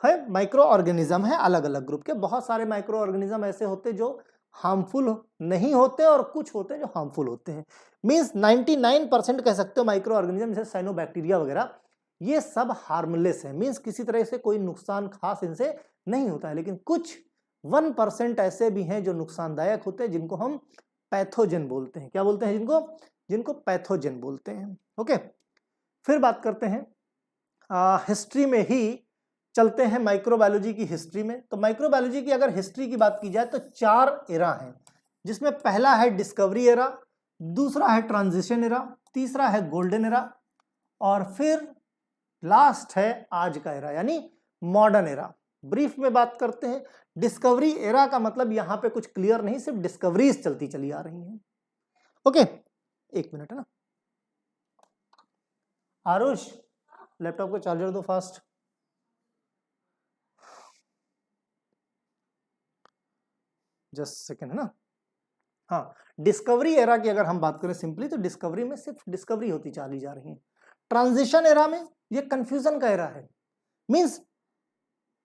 है, माइक्रो ऑर्गेनिज्म है, अलग अलग ग्रुप के। बहुत सारे माइक्रो ऑर्गेनिज्म ऐसे होते जो हार्मफुल नहीं होते और कुछ होते जो हार्मफुल होते हैं। मींस 99% कह सकते हो माइक्रो ऑर्गेनिज्म जैसे साइनोबैक्टीरिया वगैरह ये सब हार्मलेस है, मींस किसी तरह से कोई नुकसान खास इनसे नहीं होता है। लेकिन कुछ 1% ऐसे भी हैं जो नुकसानदायक होते हैं, जिनको हम पैथोजन बोलते हैं। क्या बोलते हैं जिनको पैथोजन बोलते हैं। ओके, फिर बात करते हैं हिस्ट्री में ही चलते हैं, माइक्रोबायोलॉजी की हिस्ट्री में। तो माइक्रोबायोलॉजी की अगर हिस्ट्री की बात की जाए तो 4 एरा हैं, जिसमें पहला है डिस्कवरी एरा, दूसरा है ट्रांजिशन एरा, तीसरा है गोल्डन एरा, और फिर लास्ट है आज का एरा यानी मॉडर्न एरा। ब्रीफ में बात करते हैं। डिस्कवरी एरा का मतलब यहां पे कुछ क्लियर नहीं, सिर्फ डिस्कवरीज चलती चली आ रही हैं। ओके, एक मिनट है ना। आरुष, लैपटॉप को चार्जर दो फास्ट। जस्ट सेकेंड है ना। हाँ, डिस्कवरी एरा की अगर हम बात करें सिंपली, तो डिस्कवरी में सिर्फ डिस्कवरी होती चली जा रही है। ट्रांजिशन एरा में ये कंफ्यूजन का एरा है, मींस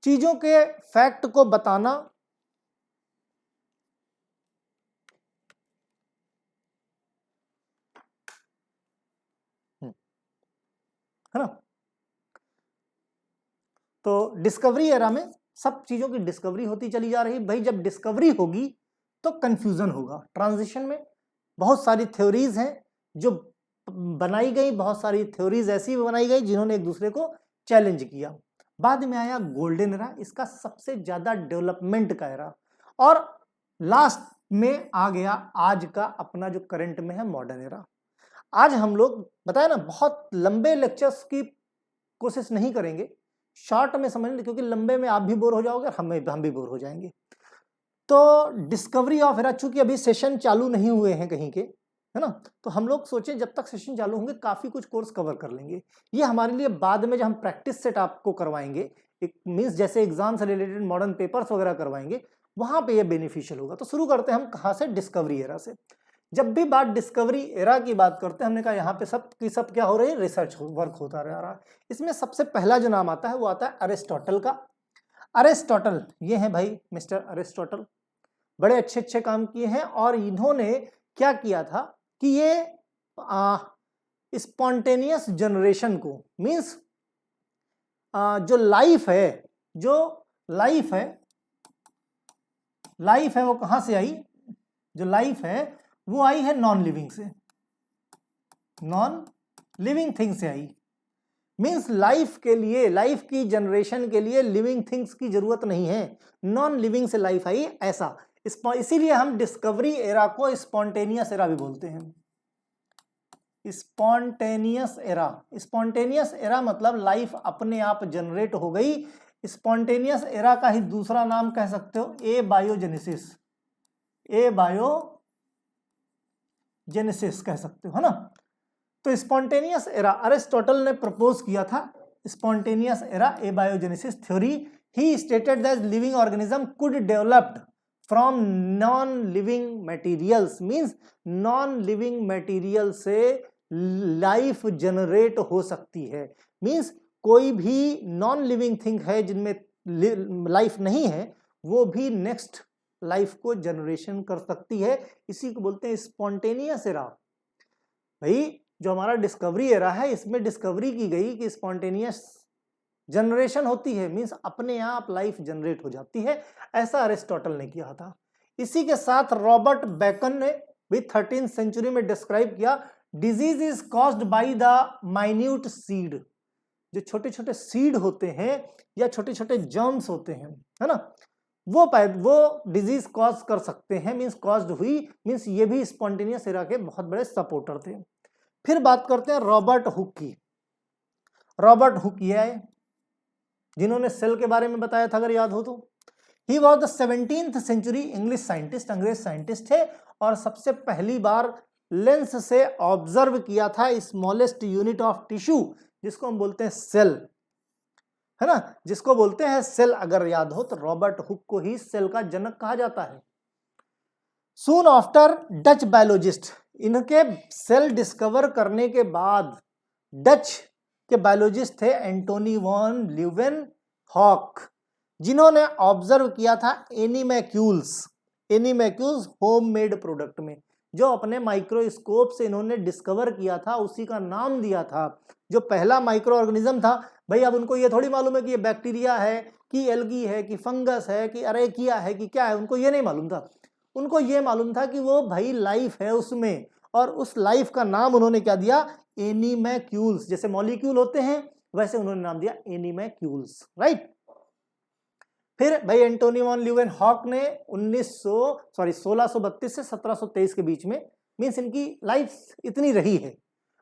चीजों के फैक्ट को बताना, है ना। तो डिस्कवरी एरा में सब चीजों की डिस्कवरी होती चली जा रही। भाई जब डिस्कवरी होगी तो कंफ्यूजन होगा। ट्रांजिशन में बहुत सारी थ्योरीज हैं जो बनाई गई, बहुत सारी थ्योरीज ऐसी बनाई गई जिन्होंने एक दूसरे को चैलेंज किया। बाद में आया गोल्डन एरा, इसका सबसे ज्यादा डेवलपमेंट का एरा, और लास्ट में आ गया आज का अपना जो करंट में है मॉडर्न एरा। आज हम लोग बताए ना, बहुत लंबे लेक्चर्स की कोशिश नहीं करेंगे, शॉर्ट में समझ लें, क्योंकि लंबे में आप भी बोर हो जाओगे, हम भी बोर हो जाएंगे। तो डिस्कवरी ऑफ एरा, चूंकि अभी सेशन चालू नहीं हुए हैं कहीं के, है ना, तो हम लोग सोचे जब तक सेशन चालू होंगे काफी कुछ कोर्स कवर कर लेंगे। ये हमारे लिए बाद में जब हम प्रैक्टिस सेट आपको करवाएंगे, एक मींस जैसे एग्जाम से रिलेटेड मॉडर्न पेपर्स वगैरह करवाएंगे, वहां पे ये बेनिफिशियल होगा। तो शुरू करते हैं हम कहाँ से, डिस्कवरी एरा से। जब भी बात डिस्कवरी एरा की बात करते हैं, हमने कहा यहाँ पे सब की सब क्या हो रही है, रिसर्च वर्क होता रहा। इसमें सबसे पहला जो नाम आता है वो आता है अरिस्टोटल का। अरिस्टोटल ये है भाई मिस्टर अरिस्टोटल, बड़े अच्छे अच्छे काम किए हैं। और इन्होंने क्या किया था कि ये स्पॉन्टेनियस जनरेशन को, मींस जो लाइफ है, लाइफ है वो कहां से आई, जो लाइफ है वो आई है नॉन लिविंग से, नॉन लिविंग थिंग से आई। मींस लाइफ के लिए, लाइफ की जनरेशन के लिए लिविंग थिंग्स की जरूरत नहीं है, नॉन लिविंग से लाइफ आई, ऐसा। इसीलिए हम डिस्कवरी एरा को स्पॉन्टेनियस एरा भी बोलते हैं। स्पॉन्टेनियस एरा, स्पॉन्टेनियस एरा मतलब लाइफ अपने आप जनरेट हो गई। स्पॉन्टेनियस एरा का ही दूसरा नाम कह सकते हो ए बायोजेनेसिस, ए बायोजेनेसिस कह सकते हो, है ना। तो स्पॉन्टेनियस एरा अरिस्टोटल ने प्रपोज किया था, spontaneous era A biogenesis theory. He stated that living organism could developed from non living materials, means non living material से लाइफ जनरेट हो सकती है। मींस कोई भी नॉन लिविंग थिंग है जिनमें लाइफ नहीं है, वो भी नेक्स्ट लाइफ को जनरेशन कर सकती है। इसी को बोलते हैं स्पॉन्टेनियस एरा। भाई जो हमारा डिस्कवरी एरा है, इसमें डिस्कवरी की गई कि स्पॉन्टेनियस जनरेशन होती है, मींस अपने आप लाइफ जनरेट हो जाती है, ऐसा अरिस्टोटल ने किया था। इसी के साथ रॉबर्ट बेकन ने भी 13th सेंचुरी में डिस्क्राइब किया, disease is caused by the minute seed. जो छोटे छोटे सीड होते हैं या छोटे छोटे जर्म्स होते हैं, है ना, वो डिजीज कॉज कर सकते हैं, मींस कॉज्ड हुई, मींस ये भी स्पॉन्टेनियस एरा के बहुत बड़े सपोर्टर थे। फिर बात करते हैं रॉबर्ट हुक की। रॉबर्ट हुक ये आए जिन्होंने सेल के बारे में बताया था, अगर याद हो तो। He was the 17th century English scientist, अंग्रेज साइंटिस्ट थे, और सबसे पहली बार लेंस से ऑब्जर्व किया था स्मॉलेस्ट यूनिट ऑफ टिश्यू, जिसको हम बोलते हैं सेल, है ना, जिसको बोलते हैं सेल। अगर याद हो तो रॉबर्ट हुक को ही सेल का जनक कहा जाता है। सून आफ्टर डच बायोलॉजिस्ट, इनके सेल डिस्कवर करने के बाद डच के बायोलॉजिस्ट थे एंटोनी वॉन ल्यूवेनहॉक, जिन्होंने ऑब्जर्व किया था एनीमैक्यूल्स होममेड प्रोडक्ट में, जो अपने माइक्रोस्कोप से इन्होंने डिस्कवर किया था, उसी का नाम दिया था। जो पहला माइक्रो ऑर्गेनिज्म था, भाई अब उनको ये थोड़ी मालूम है कि ये बैक्टीरिया है कि एल्गी है कि फंगस है कि अरेकिया है कि क्या है, उनको ये नहीं मालूम था। उनको ये मालूम था कि वो भाई लाइफ है उसमें, और उस लाइफ का नाम उन्होंने क्या दिया, एनीमैक्यूल्स। जैसे मॉलिक्यूल होते हैं वैसे उन्होंने नाम दिया एनीमैक्यूल्स, राइट। फिर भाई एंटोनी वॉन ल्यूवेनहॉक ने 1632 से 1723 के बीच में, मींस इनकी लाइफ इतनी रही है,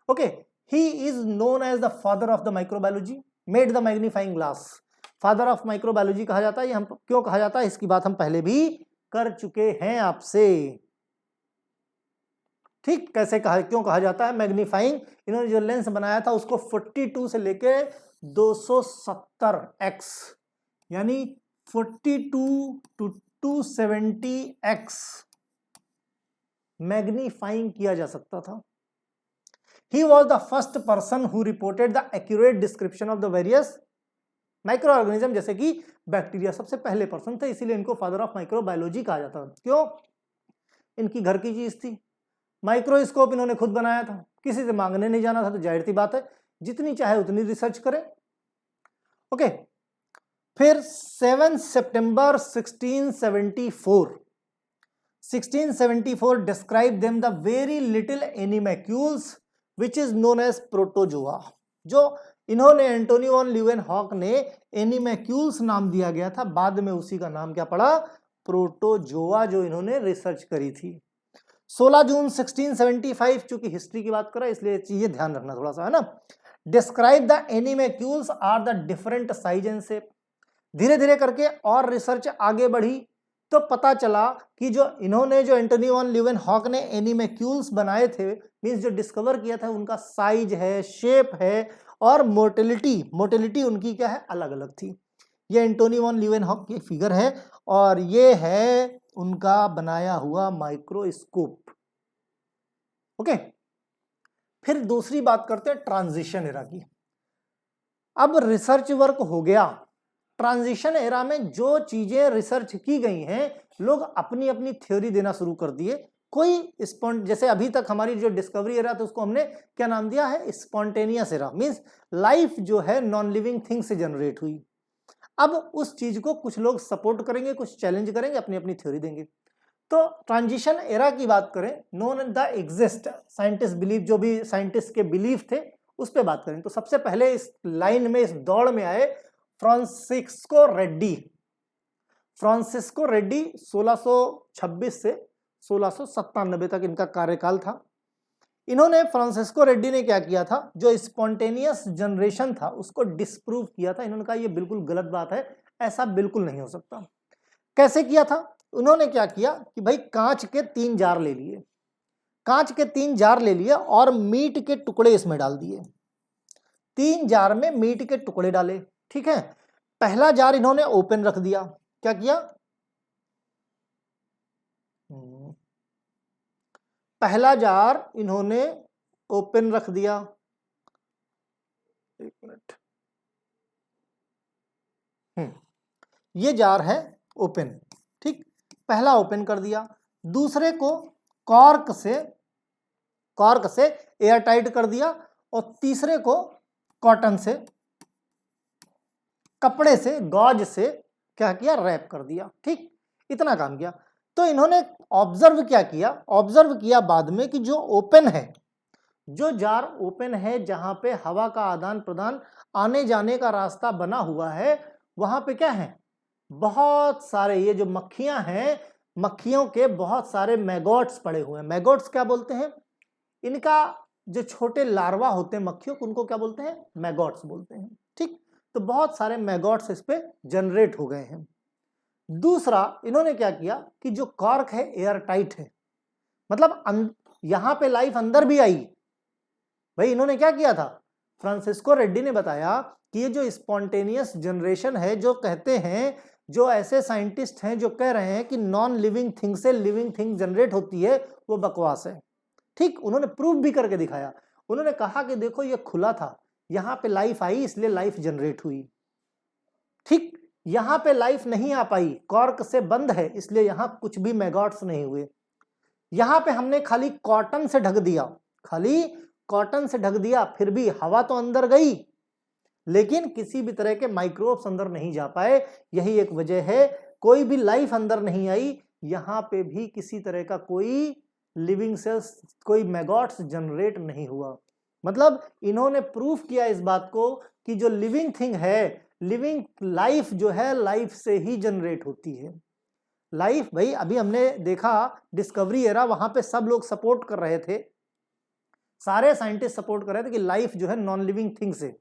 okay. He is known as the father of the microbiology, made the magnifying glass. Father of microbiology कहा जाता है। ये हम क्यों कहा जाता है इसकी बात हम पहले भी कर चुके हैं आपसे। ठीक, कैसे कहा, क्यों कहा जाता है? मैग्नीफाइंग, इन्होंने जो लेंस बनाया था उसको 42 से लेके 270x यानी 42 to 270x मैग्नीफाइंग किया जा सकता था। He was the first person who reported the accurate description of the various micro organism, जैसे कि बैक्टीरिया। सबसे पहले पर्सन थे, इसीलिए इनको फादर ऑफ माइक्रोबायोलॉजी कहा जाता था। क्यों? इनकी घर की चीज थी। माइक्रोस्कोप इन्होंने खुद बनाया था, किसी से मांगने नहीं जाना था, तो जाहिर सी बात है जितनी चाहे उतनी रिसर्च करें। ओके, फिर 7 सितंबर 1674 describe them the very little animalcules which is known as protozoa. जो इन्होंने एंटोनी वॉन ल्यूवेनहॉक ने एनिमैक्यूल्स नाम दिया गया था, बाद में उसी का नाम क्या पड़ा? प्रोटोजोआ, जो इन्होंने रिसर्च करी थी। 16 जून 1675, चूंकि हिस्ट्री की बात कर रहा है इसलिए चीजें ध्यान रखना थोड़ा सा, है ना। Describe the animalcules are the different size and shape. धीरे धीरे करके और रिसर्च आगे बढ़ी तो पता चला कि जो एंटोनी वॉन ल्यूवेनहॉक ने एनिमैक्यूल्स बनाए थे, मींस जो डिस्कवर किया था, उनका साइज है, शेप है और मोटिलिटी उनकी क्या है? अलग अलग थी। ये एंटोनी वॉन ल्यूवेनहॉक की फिगर है और ये है उनका बनाया हुआ माइक्रोस्कोप। ओके, फिर दूसरी बात करते हैं ट्रांजिशन एरा की। अब रिसर्च वर्क हो गया, ट्रांजिशन एरा में जो चीजें रिसर्च की गई हैं, लोग अपनी अपनी थ्योरी देना शुरू कर दिए। कोई जैसे अभी तक हमारी जो डिस्कवरी एरा था उसको हमने क्या नाम दिया है? स्पॉन्टेनियस एरा, मींस लाइफ जो है नॉन लिविंग थिंग से जनरेट हुई। अब उस चीज को कुछ लोग सपोर्ट करेंगे, कुछ चैलेंज करेंगे, अपनी अपनी थ्योरी देंगे। तो ट्रांजिशन एरा की बात करें, known the exist scientist believe, जो भी साइंटिस्ट के बिलीफ थे उस पर बात करें तो सबसे पहले इस लाइन में, इस दौड़ में आए फ्रांसिस्को रेड्डी 1626 से 1697 तक इनका कार्यकाल था। इन्होंने, फ्रांसिस्को रेड्डी ने क्या किया था? जो स्पॉन्टेनियस जनरेशन था उसको डिस्प्रूव किया था। इन्होंने कहा ये बिल्कुल गलत बात है, ऐसा बिल्कुल नहीं हो सकता। कैसे किया था? उन्होंने क्या किया कि भाई कांच के 3 जार ले लिए, और मीट के टुकड़े इसमें डाल दिए। 3 जार में मीट के टुकड़े डाले, ठीक है। पहला जार इन्होंने ओपन रख दिया। क्या किया? पहला जार इन्होंने ओपन रख दिया। एक मिनट, ये जार है ओपन, ठीक, पहला ओपन कर दिया। दूसरे को कॉर्क से एयर टाइट कर दिया और तीसरे को कॉटन से, कपड़े से, गॉज से क्या किया? रैप कर दिया। ठीक, इतना काम किया। तो इन्होंने ऑब्जर्व किया बाद में कि जो ओपन है, जो जार ओपन है, जहां पे हवा का आदान प्रदान, आने जाने का रास्ता बना हुआ है, वहां पे क्या है? बहुत सारे ये जो मक्खियां हैं, मक्खियों के बहुत सारे मैगोट्स पड़े हुए हैं। मैगोट्स क्या बोलते हैं? इनका जो छोटे लार्वा होते हैं मक्खियों को, उनको क्या बोलते हैं? मैगोट्स बोलते हैं। ठीक, तो बहुत सारे मैगोट्स इस पे जनरेट हो गए हैं। दूसरा, इन्होंने क्या किया कि जो कॉर्क है एयर टाइट है, मतलब यहां पे लाइफ अंदर भी आई। भाई इन्होंने क्या किया था? फ्रांसिस्को रेड्डी ने बताया कि ये जो स्पॉन्टेनियस जनरेशन है, जो कहते हैं, जो ऐसे साइंटिस्ट हैं जो कह रहे हैं कि नॉन लिविंग थिंग से लिविंग थिंग जनरेट होती है, वो बकवास है। ठीक, उन्होंने प्रूव भी करके दिखाया। उन्होंने कहा कि देखो ये खुला था, यहां पे लाइफ आई इसलिए लाइफ जनरेट हुई। ठीक, यहां पे लाइफ नहीं आ पाई, कॉर्क से बंद है इसलिए यहां कुछ भी मैगॉट्स नहीं हुए। यहां पे हमने खाली कॉटन से ढक दिया, फिर भी हवा तो अंदर गई, लेकिन किसी भी तरह के माइक्रोब्स अंदर नहीं जा पाए। यही एक वजह है, कोई भी लाइफ अंदर नहीं आई, यहां पे भी किसी तरह का कोई लिविंग सेल्स, कोई मैगॉट्स जनरेट नहीं हुआ। मतलब इन्होंने प्रूफ किया इस बात को कि जो लिविंग थिंग है, लिविंग लाइफ जो है, लाइफ से ही जनरेट होती है। लाइफ, भाई अभी हमने देखा डिस्कवरी एरा, वहां पे सब लोग सपोर्ट कर रहे थे, सारे साइंटिस्ट सपोर्ट कर रहे थे कि लाइफ जो है नॉन लिविंग थिंग से,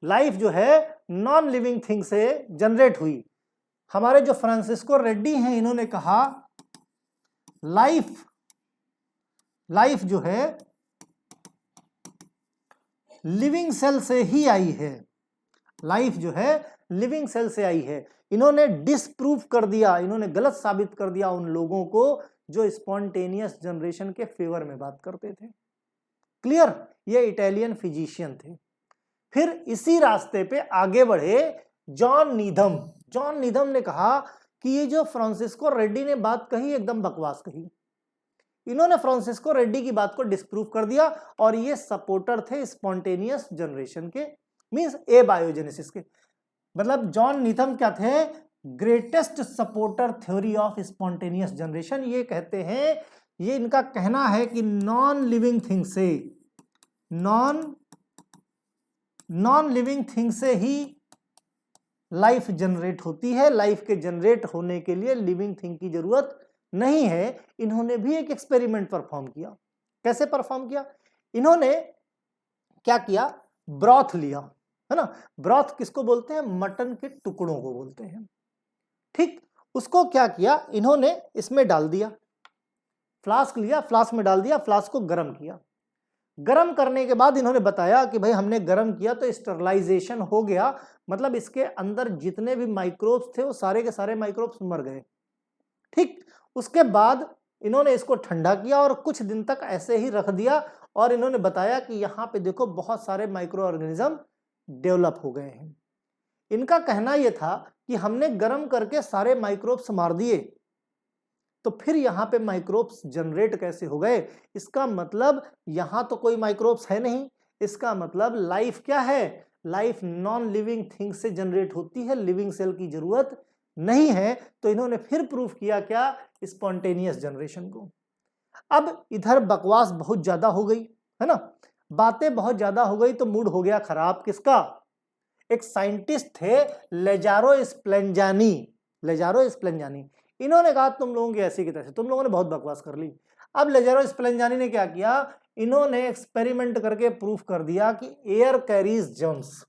लाइफ जो है नॉन लिविंग थिंग से जनरेट हुई। हमारे जो फ्रांसिस्को रेड्डी हैं इन्होंने कहा लाइफ जो है लिविंग सेल से ही आई है। लाइफ जो है लिविंग सेल से आई है। इन्होंने डिसप्रूव कर दिया, इन्होंने गलत साबित कर दिया उन लोगों को जो स्पॉन्टेनियस जनरेशन के फेवर में बात करते थे। क्लियर? ये इटालियन फिजिशियन थे। फिर इसी रास्ते पे आगे बढ़े जॉन नीधम। जॉन नीधम ने कहा कि ये जो फ्रांसिस्को रेड्डी ने बात कही एकदम बकवास कही। इन्होंने फ्रांसिस्को रेड्डी की बात को डिस्प्रूव कर दिया और ये सपोर्टर थे स्पॉन्टेनियस जनरेशन के, मींस एबायोजेनेसिस के। मतलब जॉन नीधम क्या थे? Greatest supporter theory of spontaneous generation. ये कहते हैं, ये इनका कहना है कि नॉन लिविंग थिंग से नॉन लिविंग थिंग से ही लाइफ जनरेट होती है। लाइफ के जनरेट होने के लिए लिविंग थिंग की जरूरत नहीं है। इन्होंने भी एक एक्सपेरिमेंट परफॉर्म किया। कैसे परफॉर्म किया? इन्होंने क्या किया? ब्रॉथ लिया, है ना। ब्रॉथ किसको बोलते हैं? मटन के टुकड़ों को बोलते हैं। ठीक, उसको क्या किया इन्होंने? इसमें डाल दिया, फ्लास्क लिया, फ्लास्क में डाल दिया, फ्लास्क को गर्म किया। गर्म करने के बाद इन्होंने बताया कि भाई हमने गर्म किया तो स्टरलाइजेशन हो गया, मतलब इसके अंदर जितने भी माइक्रोब्स थे वो सारे के सारे माइक्रोब्स मर गए। ठीक, उसके बाद इन्होंने इसको ठंडा किया और कुछ दिन तक ऐसे ही रख दिया और इन्होंने बताया कि यहाँ पे देखो बहुत सारे माइक्रो ऑर्गेनिज्म डेवलप हो गए हैं। इनका कहना यह था कि हमने गर्म करके सारे माइक्रोब्स मार दिए, तो फिर यहाँ पे माइक्रोब्स जनरेट कैसे हो गए? इसका मतलब यहाँ तो कोई माइक्रोब्स है नहीं। इसका मतलब लाइफ क्या है? लाइफ नॉन लिविंग थिंग से जनरेट होती है, लिविंग सेल की जरूरत नहीं है। तो इन्होंने फिर प्रूफ किया क्या? स्पॉन्टेनियस जनरेशन को। अब इधर बकवास बहुत ज्यादा हो गई, है ना, बातें बहुत ज्यादा हो गई, तो मूड हो गया खराब। किसका? एक साइंटिस्ट थे लेजारो स्प्लेंजानी। इन्होंने कहा तुम लोगों की ऐसी की तैसी, तुम लोगों ने बहुत बकवास कर ली। अब लेजारो स्प्लेंजानी ने क्या किया? इन्होंने एक्सपेरिमेंट करके प्रूफ कर दिया कि एयर कैरीज जर्म्स।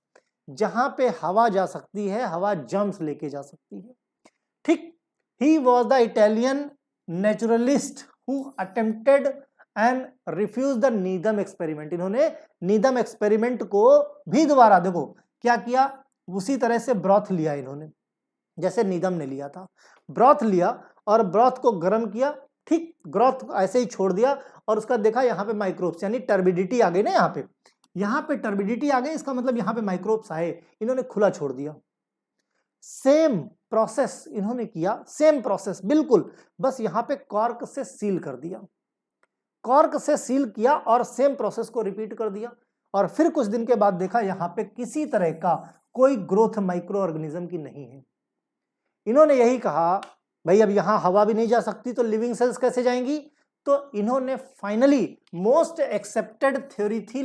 जहां पे हवा जा सकती है, हवा जर्म्स लेके जा सकती है। ठीक, he was the Italian naturalist who attempted and refuse the Needham experiment. इन्होंने नीदम एक्सपेरिमेंट को भी दोबारा देखो क्या किया, उसी तरह से ब्रॉथ लिया इन्होंने जैसे नीदम ने लिया था। ब्रॉथ लिया और ब्रॉथ को गर्म किया। ठीक, ब्रॉथ ऐसे ही छोड़ दिया और उसका देखा यहाँ पे माइक्रोब्स, यानी टर्बिडिटी आ गई ना। यहाँ पे टर्बिडिटी आ गई, इसका मतलब यहाँ पे माइक्रोब्स आए। इन्होंने खुला छोड़ दिया। सेम प्रोसेस इन्होंने किया, सेम प्रोसेस बिल्कुल, बस यहाँ पे कॉर्क से सील कर दिया। कॉर्क से सील किया और सेम प्रोसेस को रिपीट कर दिया और फिर कुछ दिन के बाद देखा यहाँ पे किसी तरह का कोई ग्रोथ माइक्रो ऑर्गेनिज्म की नहीं है। इन्होंने यही कहा भाई अब यहां हवा भी नहीं जा सकती तो लिविंग सेल्स कैसे जाएंगी? तो इन्होंने फाइनली मोस्ट एक्सेप्टेड थ्योरी थी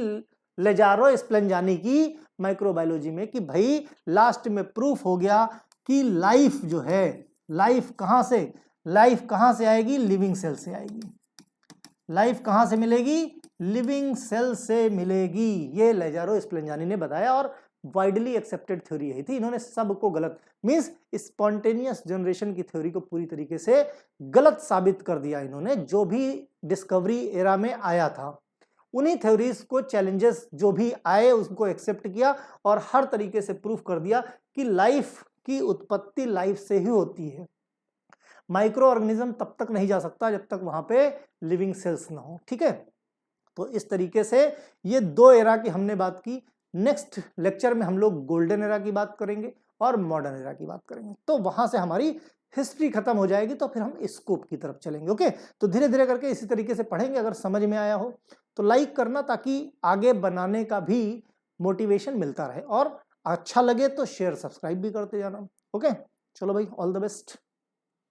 लेजारो स्प्लेंजानी की माइक्रोबायोलॉजी में कि भाई लास्ट में प्रूफ हो गया कि लाइफ जो है, लाइफ कहां से आएगी? लिविंग सेल से आएगी। लाइफ कहां से मिलेगी? लिविंग सेल से मिलेगी। ये लेजारो स्प्लेंजानी ने बताया और वाइडली एक्सेप्टेड थ्योरी यही थी। इन्होंने सबको गलत, मींस स्पॉन्टेनियस जनरेशन की थ्योरी को पूरी तरीके से गलत साबित कर दिया इन्होंने। जो भी डिस्कवरी एरा में आया था उन्हीं थ्योरीज को, चैलेंजेस जो भी आए उसको एक्सेप्ट किया और हर तरीके से प्रूफ कर दिया कि लाइफ की उत्पत्ति लाइफ से ही होती है। माइक्रो ऑर्गेनिज्म तब तक नहीं जा सकता जब तक वहां पे लिविंग सेल्स ना हो। ठीक है, तो इस तरीके से ये दो एरा की हमने बात की। नेक्स्ट लेक्चर में हम लोग गोल्डन एरा की बात करेंगे और मॉडर्न एरा की बात करेंगे, तो वहां से हमारी हिस्ट्री खत्म हो जाएगी, तो फिर हम स्कोप की तरफ चलेंगे। ओके, तो धीरे धीरे करके इसी तरीके से पढ़ेंगे। अगर समझ में आया हो तो लाइक करना, ताकि आगे बनाने का भी मोटिवेशन मिलता रहे, और अच्छा लगे तो शेयर सब्सक्राइब भी करते जाना। ओके, चलो भाई, ऑल द बेस्ट।